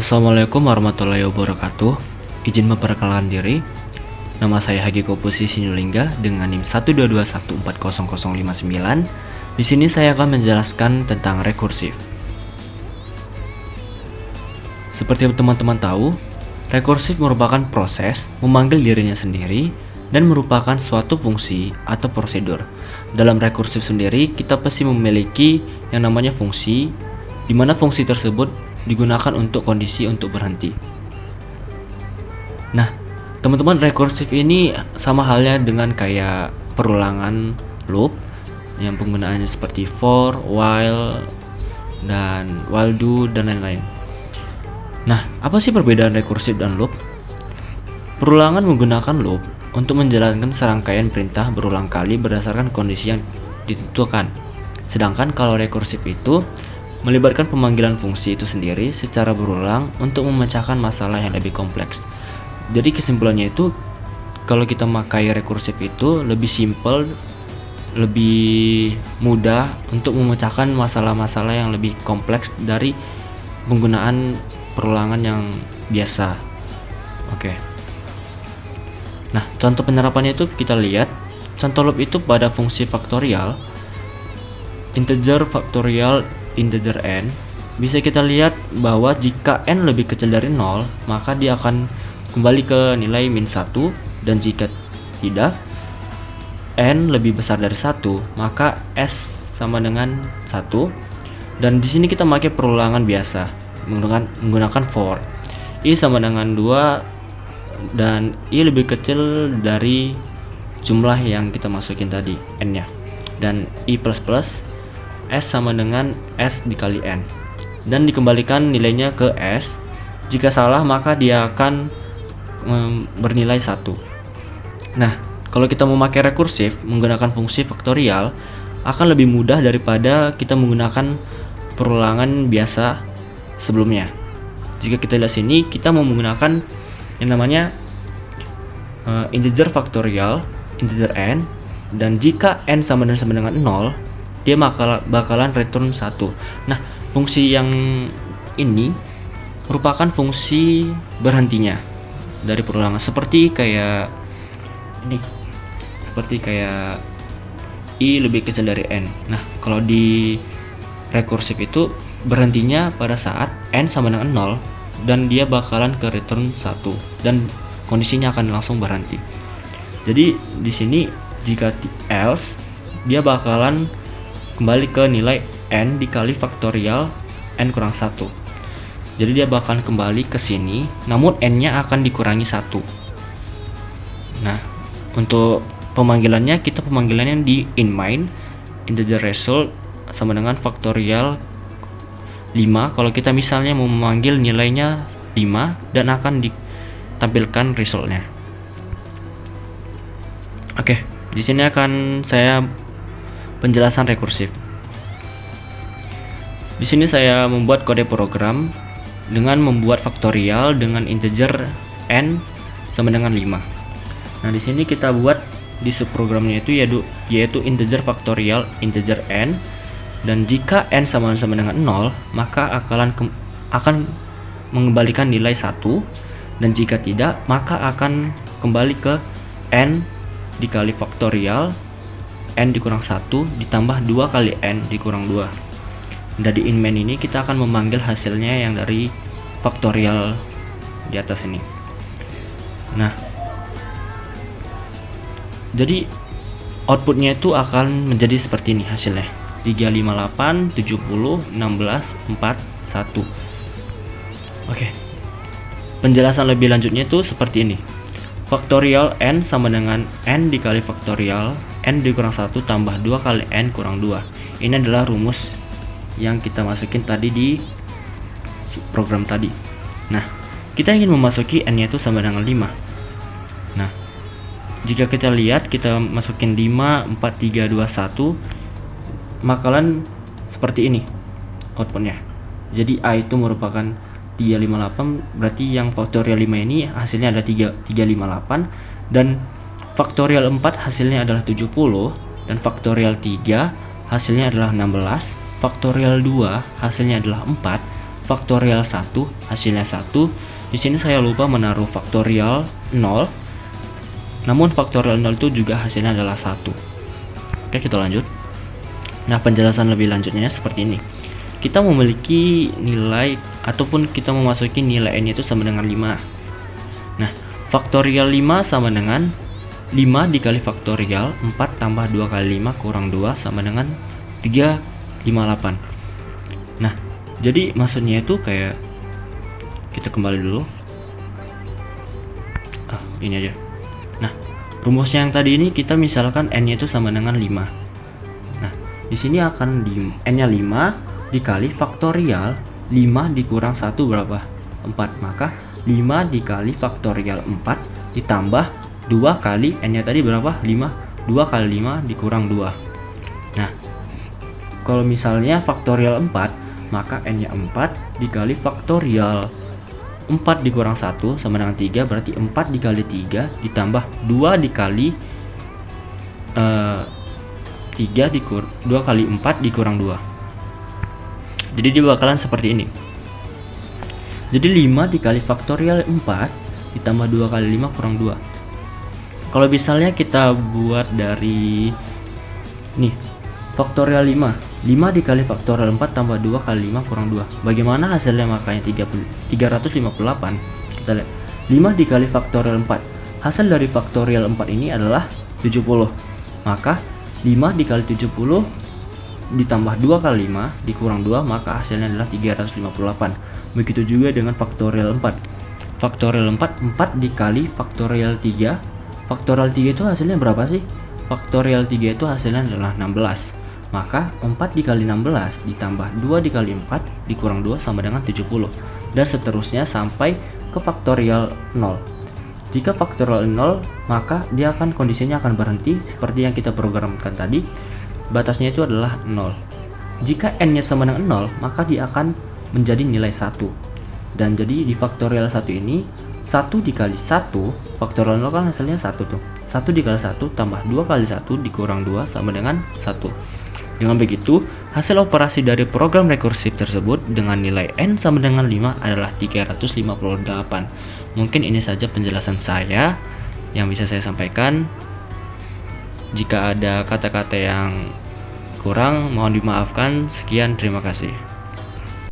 Assalamualaikum warahmatullahi wabarakatuh. Izin memperkenalkan diri. Nama saya Hagiko Pusi Sinulinga dengan NIM 122140059. Di sini saya akan menjelaskan tentang rekursif. Seperti teman-teman tahu, rekursif merupakan proses memanggil dirinya sendiri dan merupakan suatu fungsi atau prosedur. Dalam rekursif sendiri, kita pasti memiliki yang namanya fungsi, di mana fungsi tersebut digunakan untuk kondisi untuk berhenti. Nah, teman-teman, rekursif ini sama halnya dengan kayak perulangan loop yang penggunaannya seperti for, while, dan while do, dan lain-lain. Nah, apa sih perbedaan rekursif dan loop? Perulangan menggunakan loop untuk menjalankan serangkaian perintah berulang kali berdasarkan kondisi yang ditentukan. Sedangkan kalau rekursif itu melibatkan pemanggilan fungsi itu sendiri secara berulang untuk memecahkan masalah yang lebih kompleks. Jadi kesimpulannya itu, kalau kita memakai rekursif itu lebih simple, lebih mudah untuk memecahkan masalah-masalah yang lebih kompleks dari penggunaan perulangan yang biasa. Oke. Nah, contoh penerapannya itu kita lihat. Contoh loop itu pada fungsi faktorial, integer faktorial integer n, bisa kita lihat bahwa jika n lebih kecil dari 0, maka dia akan kembali ke nilai min 1, dan jika tidak, n lebih besar dari 1, maka s sama dengan 1. Dan di sini kita pakai perulangan biasa menggunakan for. I sama dengan 2 dan i lebih kecil dari jumlah yang kita masukin tadi, n nya. Dan i plus S sama dengan S dikali N, dan dikembalikan nilainya ke S. Jika salah, maka dia akan bernilai 1. Nah, kalau kita memakai rekursif menggunakan fungsi faktorial akan lebih mudah daripada kita menggunakan perulangan biasa sebelumnya. Jika kita lihat sini, kita mau menggunakan yang namanya integer faktorial integer n, dan jika n sama dengan 0, dia bakalan return 1. Nah, fungsi yang ini merupakan fungsi berhentinya dari perulangan, seperti kayak ini, seperti kayak i lebih kecil dari n. Nah, kalau di rekursif itu berhentinya pada saat n sama dengan 0, dan dia bakalan ke return 1, dan kondisinya akan langsung berhenti. Jadi di sini jika else, dia bakalan kembali ke nilai n dikali faktorial n kurang 1. Jadi dia bakal kembali ke sini, namun n nya akan dikurangi 1. Nah, untuk pemanggilannya, kita pemanggilannya di in main integer result sama dengan faktorial 5. Kalau kita misalnya mau memanggil nilainya 5, dan akan ditampilkan resultnya. Oke, di sini akan saya penjelasan rekursif. Di sini saya membuat kode program dengan membuat faktorial dengan integer n sama dengan 5. Nah, di sini kita buat di subprogramnya itu yaitu integer faktorial integer n, dan jika n sama dengan 0, maka akan mengembalikan nilai 1, dan jika tidak, maka akan kembali ke n dikali faktorial n dikurang 1 ditambah 2 kali n dikurang 2. Dari in main ini kita akan memanggil hasilnya yang dari faktorial di atas ini. Nah, jadi outputnya itu akan menjadi seperti ini hasilnya: 358 70 16 4 1. Oke, penjelasan lebih lanjutnya itu seperti ini. Faktorial n sama dengan n dikali faktorial n dikurang 1 tambah 2 kali n kurang 2. Ini adalah rumus yang kita masukin tadi di program tadi. Nah, kita ingin memasuki n nya itu sama dengan 5. Nah, jika kita lihat, kita masukin 5 4 3 2 1, bakalan seperti ini outputnya. Jadi a itu merupakan 358, berarti yang faktorial 5 ini hasilnya ada 358, dan faktorial 4 hasilnya adalah 70, dan faktorial 3 hasilnya adalah 16, faktorial 2 hasilnya adalah 4, faktorial 1 hasilnya 1. Di sini saya lupa menaruh faktorial 0. Namun faktorial 0 itu juga hasilnya adalah 1. Oke, kita lanjut. Nah, penjelasan lebih lanjutnya seperti ini. Kita memiliki nilai ataupun kita memasuki nilai n itu sama dengan 5. Nah, faktorial 5 sama dengan 5 dikali faktorial 4 tambah 2 kali 5 kurang 2 sama dengan 358. Nah, jadi maksudnya itu kayak kita kembali dulu. Ini aja. Nah, rumusnya yang tadi ini kita misalkan n-nya itu sama dengan 5. Nah, di sini akan n-nya 5 dikali faktorial 5 dikurang 1 berapa? 4. Maka 5 dikali faktorial 4 ditambah 2 kali n-nya tadi berapa? 5. 2 kali 5 dikurang 2. Nah, kalau misalnya faktorial 4, maka n-nya 4 dikali faktorial 4 dikurang 1 sama dengan 3, berarti 4 dikali 3 ditambah 2 dikali 2 kali 4 dikurang 2. Jadi dia bakalan seperti ini. Jadi 5 dikali faktorial 4 ditambah 2 kali 5 kurang 2. Kalau misalnya kita buat dari nih, faktorial 5 dikali faktorial 4 tambah 2 kali 5 kurang 2. Bagaimana hasilnya? Makanya 358. Kita lihat 5 dikali faktorial 4. Hasil dari faktorial 4 ini adalah 70. Maka 5 dikali 70 ditambah 2 kali 5 dikurang 2, maka hasilnya adalah 358. Begitu juga dengan faktorial 4. Faktorial 4 dikali faktorial 3. Faktorial 3 itu hasilnya berapa sih? Faktorial 3 itu hasilnya adalah 16. Maka 4 dikali 16 ditambah 2 dikali 4 dikurang 2 sama dengan 70. Dan seterusnya sampai ke faktorial 0. Jika faktorial 0, maka dia akan kondisinya akan berhenti seperti yang kita programkan tadi. Batasnya itu adalah 0. Jika n-nya sama dengan 0, maka dia akan menjadi nilai 1. Dan jadi di faktorial 1 ini 1 dikali 1, faktorial 0 kan hasilnya 1 tuh. 1 dikali 1 tambah 2 kali 1 dikurang 2 sama dengan 1. Dengan begitu, hasil operasi dari program rekursif tersebut dengan nilai n sama dengan 5 adalah 358. Mungkin ini saja penjelasan saya yang bisa saya sampaikan. Jika ada kata-kata yang kurang, mohon dimaafkan. Sekian, terima kasih.